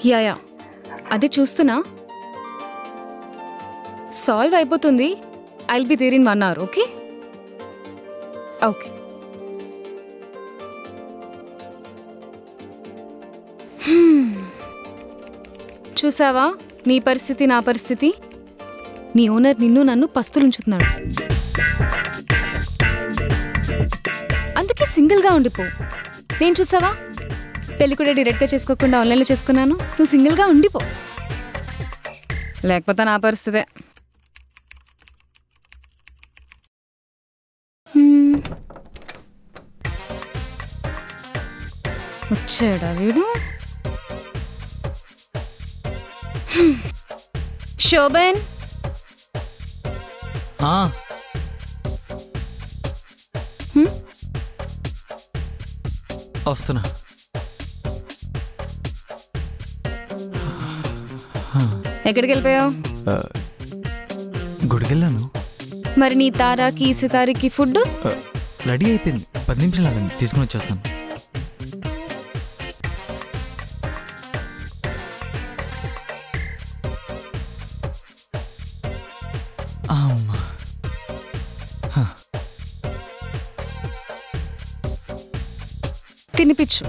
Yeah అది చూస్తున్నా. Solve అయిపోతుంది. I will be there in 1 hour. Okay okay. చూసావా నీ పరిస్థితి నా పరిస్థితి. నీ ఓనర్ నిన్ను నన్ను పస్తులుంచుతున్నాడు. అందుకే సింగిల్గా ఉండిపో. నేను చూసావా పెళ్ళి కూడా డైరెక్ట్గా చేసుకోకుండా ఆన్లైన్లో చేసుకున్నాను. నువ్వు సింగిల్గా ఉండిపో, లేకపోతే నా పరిస్థితే. వచ్చాడా వీడు? శోభన్ వస్తున్నా. ఎక్కడికి వెళ్ళిపోయావు? గుడికెళ్ళాను. మరి నీ తారాకి సితారికి ఫుడ్ రెడీ అయిపోయింది. 10 నిమిషాలు ఆగండి, తీసుకుని వచ్చేస్తాను. అమ్మా తినిపించు.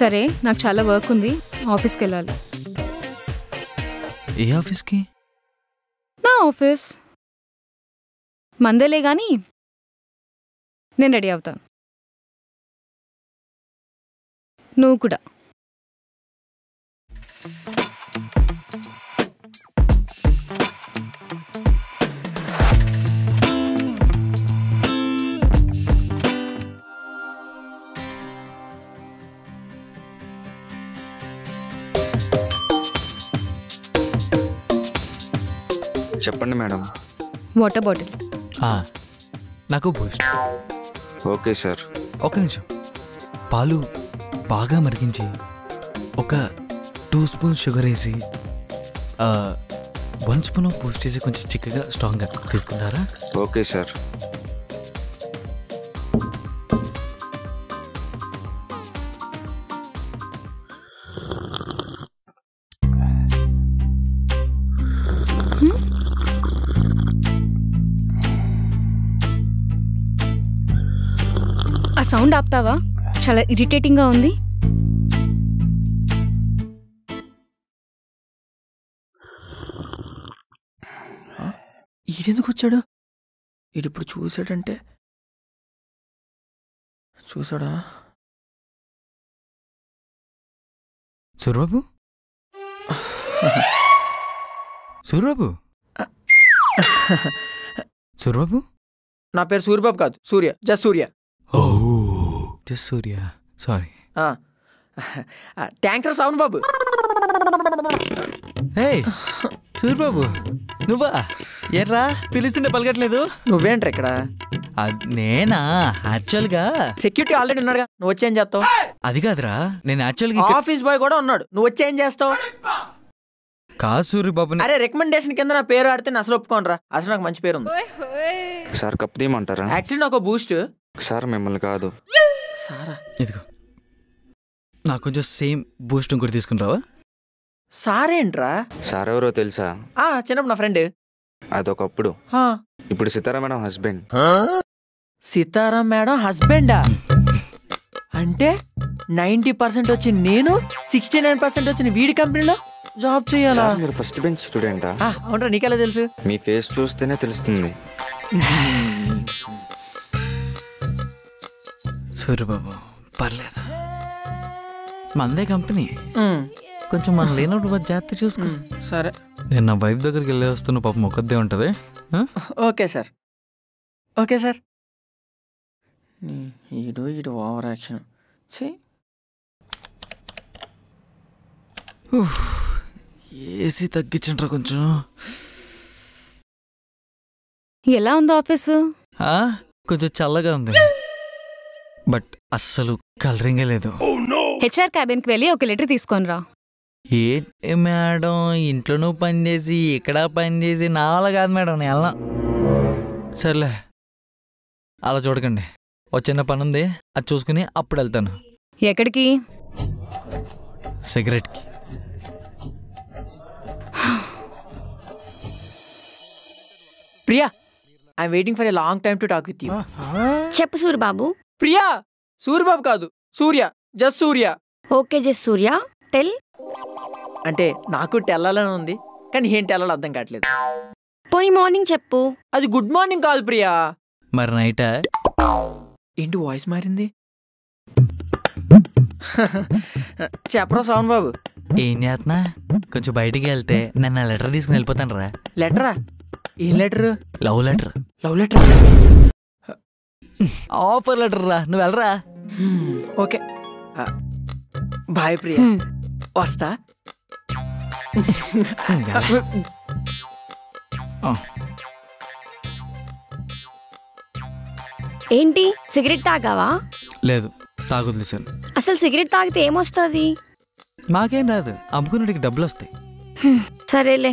సరే, నాకు చాలా వర్క్ ఉంది, ఆఫీస్కి వెళ్ళాలి. ఏ ఆఫీస్కి? నా ఆఫీస్. మందేలే కానీ నేను రెడీ అవుతాను. నువ్వు కూడా. చెప్పండి మేడం. Water bottle. నాకు బూస్ట్. Okay sir. ఒక నిమిషం. పాలు బాగా మరిగించి ఒక 2 స్పూన్స్ షుగర్ వేసి 1 స్పూన్ బూస్ట్ వేసి కొంచెం చిక్కగా స్ట్రాంగ్గా తీసుకుంటారా? Okay sir. ఆ సౌండ్ ఆపుతావా? చాలా ఇరిటేటింగ్గా ఉంది. ఈడెందుకు వచ్చాడు? ఈడిప్పుడు చూసాడంటే చూసాడా? సూర్యబాబు, సూర్యబాబు, సూర్యబాబు. నా పేరు సూర్యబాబు కాదు, సూర్య. జస్ట్ సూర్య. జస్ట్ సూర్య. సారీ. ట్యాంకర్ సౌండ్ బాబు. సూర్యబాబు నువ్వా? ఎర్రా పిలుస్తుంటే పలకట్లేదు. నువ్వేంట్రా ఇక్కడ? నేనా? యాక్చువల్గా సెక్యూరిటీ ఆల్రెడీ ఉన్నాడుగా, నువ్వు వచ్చి ఏం చేస్తావు? అది కాదురా, నేను యాక్చువల్గా ఆఫీస్ బాయ్ కూడా ఉన్నాడు, నువ్వు వచ్చి ఏం చేస్తావు? కాదు సూర్యబాబు. అరే, రికమెండేషన్ కింద నా పేరు ఆడితే అసలు ఒప్పుకోనరా. అసలు నాకు మంచి పేరు ఉంది. సార్ కప్ తీయమంటారా? యాక్చువల్లీ నాకు బూస్ట్. సార్ మిమ్మల్ని కాదు. సారా? ఇదిగో నాకు కొంచెం సేమ్ బూస్ట్ కూడా తీసుకుంటావా? సారేంట్రా? సార్ ఎవరో తెలుసా? చిన్నప్పుడు నా ఫ్రెండ్. అదొకప్పుడు. ఇప్పుడు సితారా మేడం హస్బెండ్. సితారా మేడం హస్బెండా? అంటే 90% వచ్చిన నేను, 69% వచ్చిన వీడి కంపెనీలో జాబ్ చేయాలా? మీరు ఫస్ట్ బెంచ్ స్టూడెంటా? అవునరా, నీకెలా తెలుసు? మీ ఫేస్ చూస్తేనే తెలుస్తుంది. సూర్యబాబు పర్లేదు, మందే కంపెనీ. కొంచెం మనం లేనప్పుడు జాగ్రత్త చూసుకో. సరే. నేను నా వైఫ్ దగ్గరికి వెళ్ళి వస్తున్న పాపం ఒక్కదే ఉంటుంది. Okay sir. Okay sir. ఈడు ఓవర్ యాక్షన్. ఏసీ తగ్గించండ్రా కొంచెం. ఎలా ఉంది ఆఫీసు? కొంచెం చల్లగా ఉంది, బట్ అస్సలు కలరింగే లేదు. హెచ్ఆర్ క్యాబిన్కి వెళ్ళి ఒక లెటర్ తీసుకొని రా. ఏంటి మేడం, ఇంట్లోనూ పని చేసి ఇక్కడ పని చేసి నా వల్ల కాదు మేడం, నేను వెళ్ళను. సర్లే అలా చూడకండి, ఒక చిన్న పని ఉంది, అది చూసుకుని అప్పుడు వెళ్తాను. ఎక్కడికి? సిగరెట్కి. Priya, I'm waiting for a long time to talk with you. చెప్పు సూర్యబాబు. ప్రియా, సూర్యబాబు కాదు, Surya, just Surya. Okay just Surya, tell. అంటే నాకు టెల్లాలని ఉంది, కానీ ఏం టెల్లాలో అర్థం కావట్లేదు. పోనీ మార్నింగ్ చెప్పు. అది గుడ్ మార్నింగ్ కాదు ప్రియా. మరి నైటా? ఏంటి వాయిస్ మారింది? చెప్పరా సౌన్ బాబు. ఏం చేస్తున్నా? కొంచెం బయటికి వెళ్తే నన్ను లెటర్ తీసుకుని వెళ్ళిపోతాను రా. లెటరా? ఏం letter? Love letter. Love letter? Offer letter రా, నువ్వు వెళ్ళరా. ఓకే బాయ్ ప్రియా, వస్తా. ఏంటి సిగరెట్ తాగావా? లేదు, తాగుతుంది సార్. అసలు సిగరెట్ తాగితే ఏమొస్తుంది? మాకేం రాదు, అమ్ముకున్నటికి డబ్బులు వస్తాయి. సరేలే,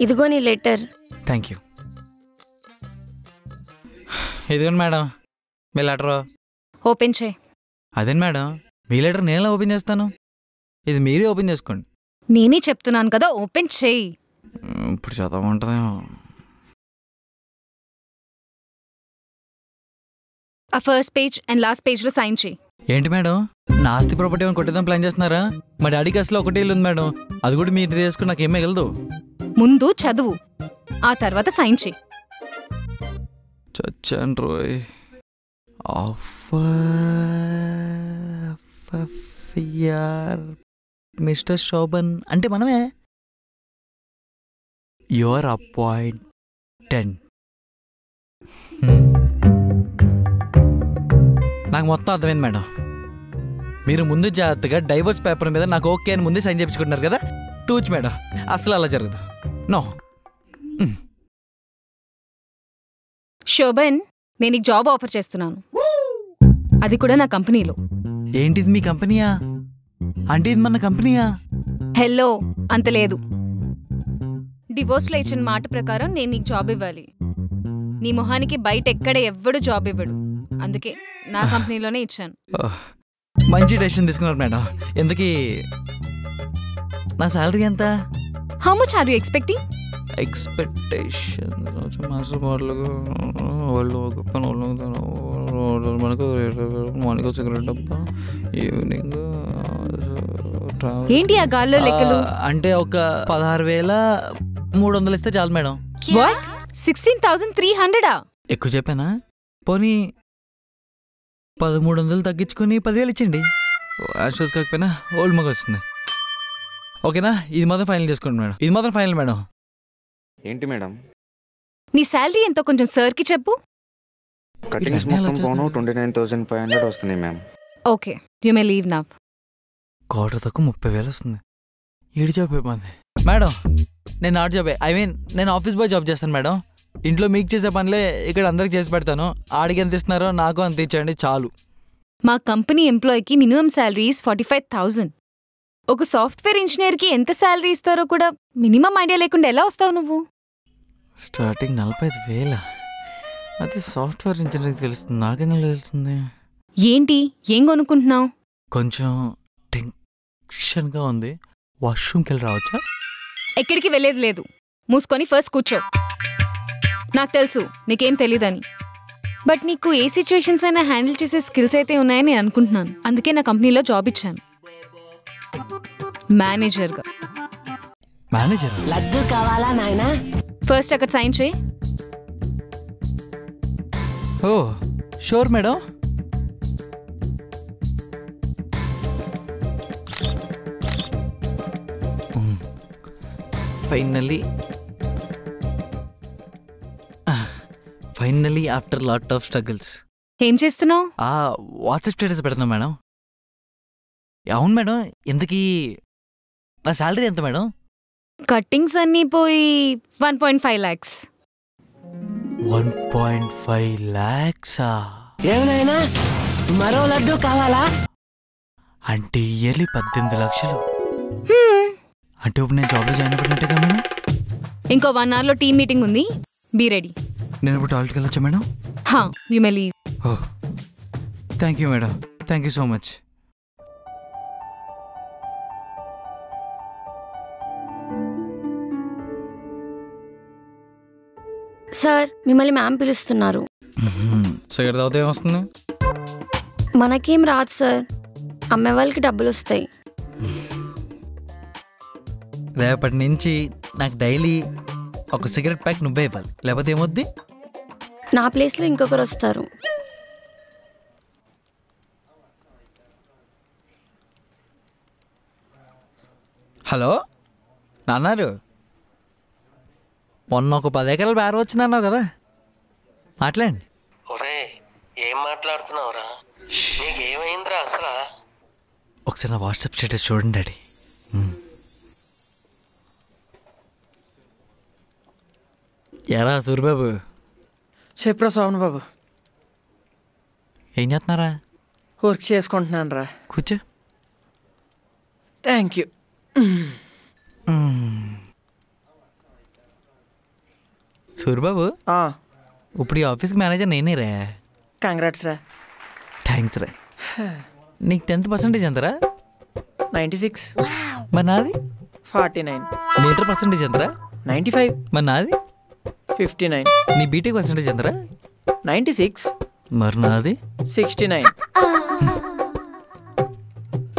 ఇదిగో నీ లెటర్. Thank you. ఇదిగోండి మేడం మీ లెటరు. ఓపెన్ చేయి. అదేంటి మేడం, మీ లెటర్ నేను ఓపెన్ చేస్తాను, ఇది మీరే ఓపెన్ చేసుకోండి. నేనే చెప్తున్నాను కదా, ఓపెన్ చేయి. ఇప్పుడు చదవమంటుందేమో. ఆ ఫస్ట్ పేజ్ అండ్ లాస్ట్ పేజ్లో సైన్ చేయి. ఏంటి మేడం, నా ఆస్తి ప్రాపర్టీ ఏమైనా కొట్టేద్దాం ప్లాన్ చేస్తున్నారా? మా డాడీకి అసలు ఒకటే ఇల్లు ఉంది మేడం, అది కూడా మీరు తీసుకుని నాకేం మిగలదు. ముందు చదువు, ఆ తర్వాత సైన్ చేయి. చచ్చాను రోయ్. మిస్టర్ శోభన్ అంటే మనమే. Your appointed. నాకు మొత్తం అర్థమైంది మేడం, మీరు ముందు జాగ్రత్తగా డైవర్స్ పేపర్ మీద నాకు ఓకే అని ముందే సైన్ చేయించుకుంటున్నారు కదా. తూచ్ మేడం, అసలు అలా జరగదు. నో. శోభన్, నేను నీకు జాబ్ ఆఫర్ చేస్తున్నాను, అది కూడా నా కంపెనీలో. ఏంటిది మీ కంపెనీయా? అంటే ఇది మన కంపెనీయా? హెల్లో అంత లేదు. డివోర్స్లో ఇచ్చిన మాట ప్రకారం నేను నీకు జాబ్ ఇవ్వాలి. నీ మొహానికి బయట ఎక్కడ ఎవ్వడు జాబ్ ఇవ్వడు, అందుకే నా కంపెనీలోనే ఇచ్చాను. మంచి డెసిషన్ తీసుకున్నారు మేడం. ఎందుకీ నా శాలరీ ఎంత? How much are you expecting? Expectation మనకు సిగరెట్ డబ్బా, ఈవినింగ్. ఏంటి ఆ గాల్లో లెక్కలు? అంటే ఒక 16,300 ఇస్తే చాలు మేడం. 16,300? ఎక్కువ చెప్పానా? పోనీ 1300 తగ్గించుకొని 10,000 ఇచ్చండి. యాషోస్ కాకపోయినా ఓల్డ్ మగ వస్తుంది. ఓకేనా? ఇది మాత్రం ఫైనల్ చేసుకోండి మేడం, ఇది మాత్రం ఫైనల్ మేడం. ఏంటి మేడం? నీ శాలరీ ఎంతో కొంచెం సార్కి చెప్పు. కటింగ్స్ మొత్తం పోను 29,500 వస్తున్నాయి ma'am. Okay, you may leave now. Quarter తక్కువ 30,000 వస్తుంది. ఏడు జాబ్ అయిపోయింది మేడం. నేను నాట్ జాబ్, ఐ మీన్ నేను ఆఫీస్ బాయ్ జాబ్ చేస్తాను మేడం. ఇంట్లో మీకు చేసే పనులే ఇక్కడ అందరికి చేసి పెడతాను. ఆడికి ఎంత ఇస్తున్నారో నాకు అంత ఇచ్చండి చాలు. మా కంపెనీ ఎంప్లాయీకి మినిమం శాలరీ 45,000. ఒక సాఫ్ట్వేర్ ఇంజనీర్కి ఎంత శాలరీ ఇస్తారో కూడా మినిమం ఐడియా లేకుండా ఎలా వస్తావు నువ్వు? స్టార్టింగ్ 45,000, అది సాఫ్ట్వేర్ ఇంజనీర్కి తెలుస్తుంది, నాకెందుకు తెలుస్తుంది? ఏంటి, ఏం కొనుక్కుంటున్నావు? కొంచెం టెన్షన్గా ఉంది, వాష్రూమ్కి వెళ్ళి రావచ్చా? ఎక్కడికి వెళ్ళేది లేదు, మూసుకొని ఫస్ట్ కూర్చో. నాకు తెలుసు నీకేం తెలీదని, బట్ నీకు ఏ సిచ్యువేషన్స్ అయినా హ్యాండిల్ చేసే స్కిల్స్ అయితే ఉన్నాయని నేను అనుకుంటున్నాను. అందుకే నా కంపెనీలో జాబ్ ఇచ్చాను, మేనేజర్గా. మేనేజర్? లడ్డు కావాలా నాయనా? ఫస్ట్ అక్కడ సైన్ చేయి. Oh sure madam. Finally after lot of struggles. ఏం చేస్తున్నావు? వాట్సాప్ స్టేటస్ పెడుతున్నా మేడం. అవును మేడం, ఇంతకీ నా శాలరీ ఎంత మేడం? కట్టింగ్స్ అన్నీ పోయి 1.5 lakhs. 1.5 lakhs? ఏమైనా మరో లడ్డు కావాలా? అంటే ఇయర్లీ 18 లక్షలు. హ్మ్. అంటే ఇప్పుడు నేను జాబ్లో జాయిన్ అయిపోయినట్టుగా మేడం. ఇంకో 1 అవర్లో టీమ్ మీటింగ్ ఉంది, బీ రెడీ. నేను ఇప్పుడు టాయిలెట్కి వెళ్ళొచ్చా మేడం? హా, you may leave. Oh thank you madam, thank you so much. Sir మిమ్మల్ని మ్యామ్ పిలుస్తున్నారు. సిగరెట్ తాగితే ఏమొస్తుంది? మనకేం రాదు సార్, అమ్మే వాళ్ళకి డబ్బులు వస్తాయి. రేపటి నుంచి నాకు డైలీ ఒక సిగరెట్ ప్యాక్ నువ్వే ఇవ్వాలి, లేకపోతే ఏమొద్ది? నా ప్లేస్లో ఇంకొకరు వస్తారు. హలో నాన్నారు, మొన్న ఒక 10 ఎకరాలు బేర వచ్చిందన్నావు కదా, మాట్లాడండి. ఒరే ఏం మాట్లాడుతున్నావురా? నీకేమైందిరా అసలు? ఒకసారి నా వాట్సాప్ స్టేటస్ చూడండి డాడీ. ఎరా సూరిబాబు, చెప్పరా సోమన్ బాబు. ఏం చేస్తున్నారా? వర్క్ చేసుకుంటున్నాను రా. కూర్చో. Thank you. సూరిబాబు, ఇప్పుడు ఈ ఆఫీస్కి మేనేజర్ నేనే రా. కంగ్రాట్స్ రా. థ్యాంక్స్ రా. నీకు 10% ఎంతరా? 96. మరి నాది 49. నీ ఇంటర్ పర్సెంటేజ్ ఎంతరా? 95. మరి నాది 59. నీ బీటెక్ పర్సెంటేజ్ ఎంతరా? 96. మరి నాది 69.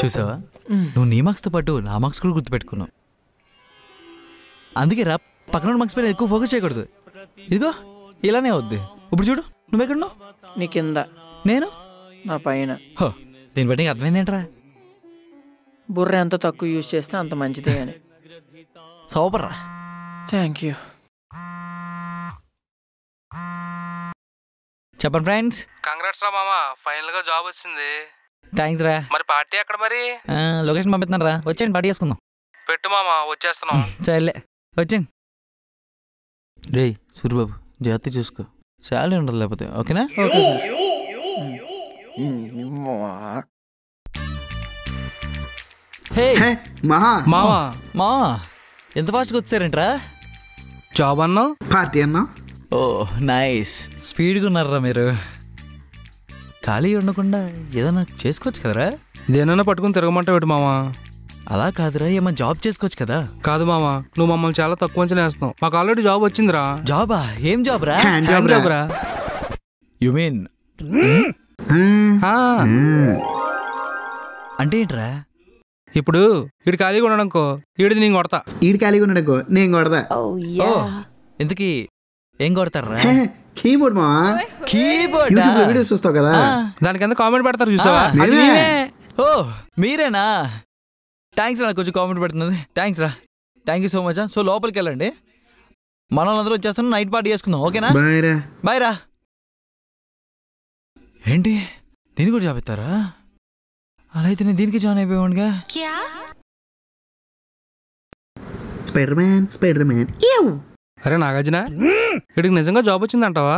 చూసావా, నువ్వు నీ మార్క్స్తో పాటు నా మార్క్స్ కూడా గుర్తుపెట్టుకున్నావు. అందుకే రా, పక్కన మార్క్స్ పైన ఎక్కువ ఫోకస్ చేయకూడదు. ఇదిగో ఇలానే అవుద్ది. ఇప్పుడు చూడు, నువ్వెక్కడున్నావు? నీ కింద, నేను నా పైన. హో, దీన్ని బట్టి నీకు అర్థమైందేంట్రా? బుర్ర ఎంత తక్కువ యూజ్ చేస్తే అంత మంచిదే అని. సూపర్ రా. Thank you. చెప్పండి ఫ్రెండ్స్. కంగ్రాట్స్ రా మామ, ఫైనల్ గా జాబ్ వచ్చింది. థ్యాంక్స్ రా. మరి పార్టీ ఎక్కడ? మరి లొకేషన్ పంపిస్తున్నాను రా, వచ్చేయండి పార్టీ చేసుకుందాం. పెట్టు మామ, వచ్చేస్తున్నాం. సరేలే, వచ్చేయండి. రే సూరిబాబు, జాగ్రత్త చూసుకో, శాలరీ ఉండదు లేకపోతే. ఓకేనా? Okay sir. హే మామ మా ఎంత ఫాస్ట్గా వచ్చారేంట్రా? జాబ్ అన్నావు, పార్టీ అన్నా. ఓ నైస్, స్పీడ్గా ఉన్నారా మీరు. ఖాళీ ఉండకుండా ఏదైనా చేసుకోవచ్చు కదరా? దేనైనా పట్టుకుని తిరగమంటావు ఏంటి మామ? అలా కాదురా, ఏమైనా జాబ్ చేసుకోవచ్చు కదా. కాదు మామ, నువ్వు మమ్మల్ని చాలా తక్కువ అంచనా వేస్తున్నావు. మాకు ఆల్రెడీ జాబ్ వచ్చిందిరా. జాబా? ఏం జాబ్ రా? హ్యాండ్ జాబ్ జాబ్ రా. యు మీన్ అంటే ఏంట్రా? ఇప్పుడు ఇటు ఖాళీగా ఉండడానికో ఈడిది నేను కొడతా. ఈడు ఖాళీగా ఉన్నాడుకో నేను కొడదా. ఓ, ఇంతకీ ఏం కొడతారా? కీబోర్డ్ మా. కీబోర్డ్ యూట్యూబ్ లో వీడియోస్ చూస్తావు కదా, దానికి ఎంత కామెంట్ పెడతారు చూసావా? ఆ, అది నేనే. నేనే. ఓ మీరేనా? థ్యాంక్స్ రా, కొంచెం కామెంట్ పెడుతున్నది. థ్యాంక్స్ రా, thank you so much. So లోపలికి వెళ్ళండి, మన వాళ్ళందరూ వచ్చేస్తాను, నైట్ పార్టీ చేసుకుందాం. ఓకేనా? బాయ్ రా. బాయ్ రా. ఏంటి దీన్ని కూడా జాబ్ ఇస్తారా? అలా అయితే నేను దీనికి జాయిన్ అయిపోయాడుగా. Spider man, spider man. అరే నాగార్జున, వీడికి నిజంగా జాబ్ వచ్చిందంటావా?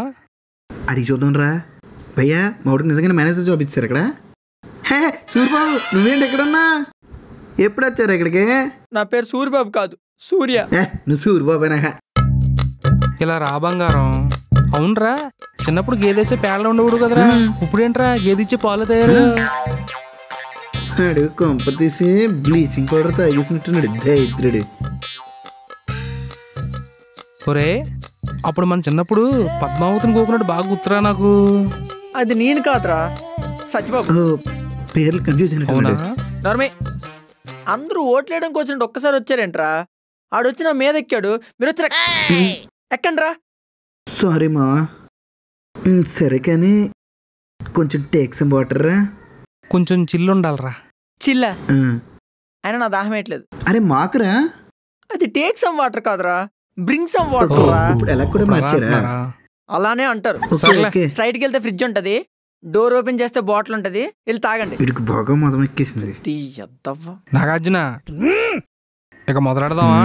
అడిగి చూద్దాం రా. భయ్యా మా వాడికి నిజంగానే మేనేజర్ జాబ్ ఇచ్చారు ఇక్కడ. హే సూర్యబాబు, నువ్వేంటి ఎక్కడున్నా? ఎప్పుడు వచ్చారు ఇక్కడికి? నా పేరు సూర్యబాబు కాదు, సూర్య. నువ్వు సూర్యబాబేనా? ఇలా రా బంగారం. అవునరా, చిన్నప్పుడు గేదేసే పేడలో ఉండకూడదు కదరా. ఇప్పుడేంట్రా గేదిచ్చే పాలు తయారు? ఆడు కొంప తీసి బ్లీచింగ్ పౌడర్ తాగేసినట్టున్నాడు దరిద్రుడు. ఒరే, అప్పుడు మన చిన్నప్పుడు పద్మావతిని కోకున్నట్టు బాగా గుర్తురా నాకు. అది నేను కాదురా, సత్యబాబు. ఓ, పేర్లు కన్ఫ్యూజ్ అవునా? అయినట్టున్నాడు. నర్మే, అందరూ ఓట్లేయడానికి వచ్చినట్టు ఒక్కసారి వచ్చారేంట్రా? ఆడొచ్చి నా మీద ఎక్కాడు, మీరు వచ్చిన ఎక్కండి రా. సారీ మా. సరే కానీ కొంచెం టేక్ సమ్ వాటర్ రా. కొంచెం చిల్లు ఉండాలరా. చిల్లా ఆయన నా దాహం వేయట్లేదు. అరే మాకురా. అది టేక్ సమ్ వాటర్ కాదురా, బ్రింగ్ సమ్ వాటర్ రా. ఇప్పుడు ఎలా కూడా మార్చారా? అలానే అంటారు. Okay, okay. స్ట్రైట్కి వెళ్తే ఫ్రిడ్జ్ ఉంటది, డోర్ ఓపెన్ చేస్తే బాటిల్ ఉంటది, వెళ్ళి తాగండి. వీడికి బాగా మదం ఎక్కేసింది. నాగార్జున, ఇక మొదలెడదామా?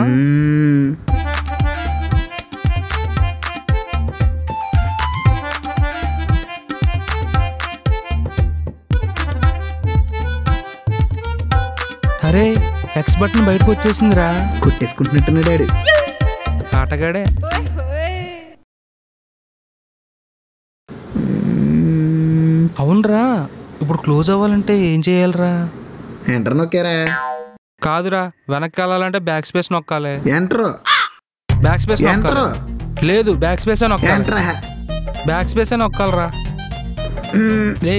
ఎక్స్ బటన్ బయటకు వచ్చేసిందిరా. కొట్టేసుకుంటున్నట్టున్నాడు డాడీ. ఆటగాడే. అవునరా, ఇప్పుడు క్లోజ్ అవ్వాలంటే ఏం చేయాలరా? ఎంటర్ నొక్కారా? కాదురా, వెనక్కి వెళ్ళాలంటే బ్యాక్ స్పేస్ నొక్కాలి. ఎంటర్. బ్యాక్ స్పేస్ నొక్కాలి. లేదు, బ్యాక్ స్పేస్ నొక్కాలి. బ్యాక్ స్పేస్ నొక్కాలరా.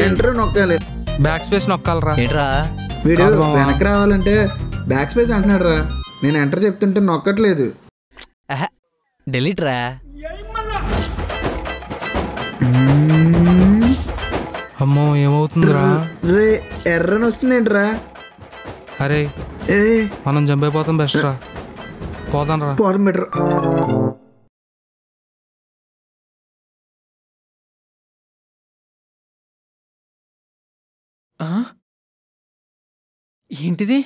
ఎంటర్ నొక్కాలి. బ్యాక్ స్పేస్ నొక్కాలరా. ఏంట్రా వీడు వెనక్కి రావాలంటే బ్యాక్ స్పేస్ అంటున్నాడు రా. నేను ఎంటర్ చెప్తుంటే నొక్కట్లేదు. డిలీట్ రా. అమ్మో ఏమవుతుందిరా? రే ఎర్రని వస్తుంది ఏంట్రా? అరే మనం జంప్ అయిపోతాం. బెస్ట్ రా, పోదాం రా. పోదాం బెటర్. ఏంటిది?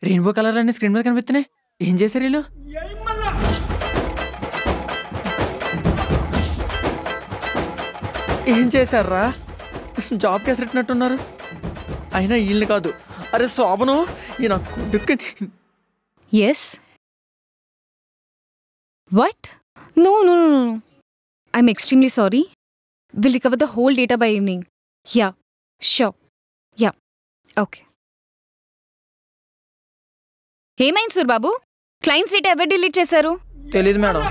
రెయిన్బో కలర్ అన్ని స్క్రీన్ మీద కనిపిస్తున్నాయి. ఏం చేశారు వీళ్ళు? ఏం చేశారా? జాబ్ కేసెట్టినట్టున్నారు. అయినా వీళ్ళని కాదు. అరే శోభను, ఈ నాకు yes what? No no no no, I'm extremely sorry. Will recover the whole data by evening. Yeah sure. Yeah okay. ఏమైంది సూర్బాబు? క్లయింట్స్ డేటా ఎవరు డిలీట్ చేశారు? తెలీదు మేడం.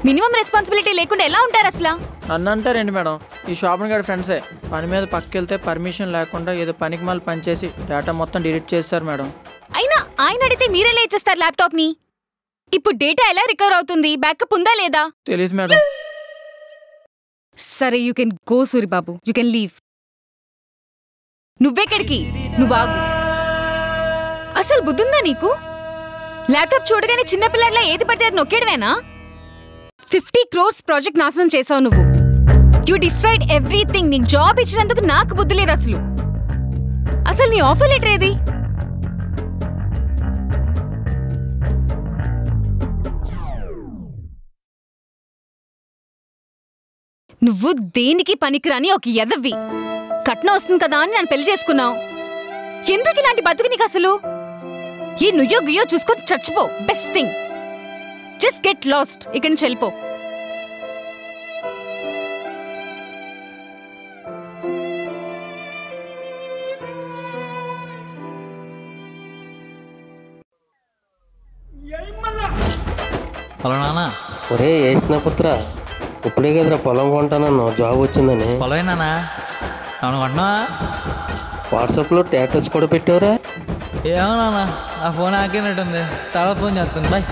మినిమం రెస్పాన్సిబిలిటీ లేకుండా ఎలా ఉంటారు అసలు? నన్ను అంటారేంటి మేడం? ఈ షాపింగ్ గారి ఫ్రెండ్సే పని మీద పక్కకెళ్తే పర్మిషన్ లేకుండా ఏదో పనికి మళ్ళీ పనిచేసి డేటా మొత్తం డిలీట్ చేస్తారు మేడం. అయినా ఆయన అడిగితే మీరెలా ఇచ్చేస్తారు ల్యాప్టాప్ని? ఇప్పుడు డేటా ఎలా రికవర్ అవుతుంది? బ్యాకప్ ఉందా లేదా? తెలీదు మేడం. సరే, you can go Suribabu, you can leave. నువ్వెక్కడికి? నువ్వు ఆగు. అసలు బుద్ధుందా నీకు? ల్యాప్టాప్ చూడగానే చిన్నపిల్లలా ఏది పడితే అది నొక్కేయడమేనా? 50 crores ప్రాజెక్ట్ నాశనం చేసావు నువ్వు. You destroyed everything. నీకు జాబ్ ఇచ్చినందుకు నాకు బుద్ధి లేదు అసలు. అసలు నీ ఆఫర్ లెటర్ ఏది? నువ్వు దేనికి పనికిరాని ఒక ఎదవ్వి. కట్నం వస్తుంది కదా అని నన్ను పెళ్లి చేసుకున్నావు. ఎందుకు ఇలాంటి బతుకు నీకు అసలు? ఈ నుయ్యో గుయ్యో చూసుకొని చచ్చిపో. Best thing. Just get lost. ఇక్కడి నుంచి వెళ్ళిపో. హలో నాన్న. ఒరే వేసిన పుత్ర, ఇప్పుడే కదరా పొలం కొంటానన్నా జాబ్ వచ్చిందని. పొలమే నాన్న. అవును కొంటున్నావా? వాట్సాప్లో స్టేటస్ కూడా పెట్టావురా. ఏమో నాన్న, ఆ ఫోన్ ఆకేనట్టుంది. తర్వాత ఫోన్ చేస్తాను. బాయ్.